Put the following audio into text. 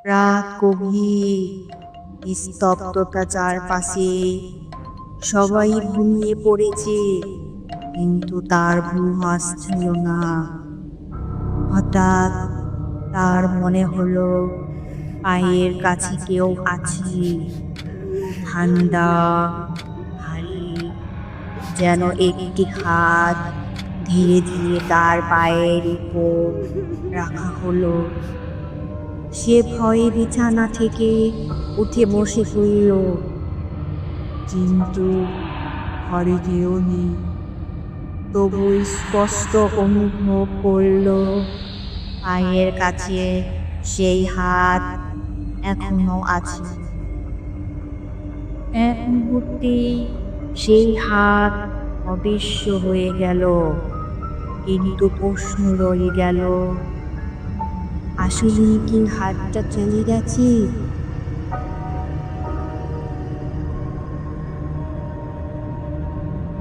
রাত গভীর, নিস্তব্ধতা চারপাশে। সবাই ঘুমিয়ে পড়েছে, কিন্তু তার ভ্রু ভাসছিল না। হঠাৎ তার মনে হলো পায়ের কাছে কেউ আছে, ঠান্ডা, ভারী, যেন একটি হাত ধীরে ধীরে তার পায়ের উপর রাখা হলো। সে ভয়ে বিছানা থেকে উঠে বসে পড়ল, কিন্তু ঘরে কেউ নেই। তবু স্পষ্ট অনুভব করল পায়ের কাছে সেই হাত এখনো আছে। এক মুহূর্তে সেই হাত অদৃশ্য হয়ে গেল, কিন্তু প্রশ্ন রয়ে গেল, আসলে কি হাতটা চলে গেছে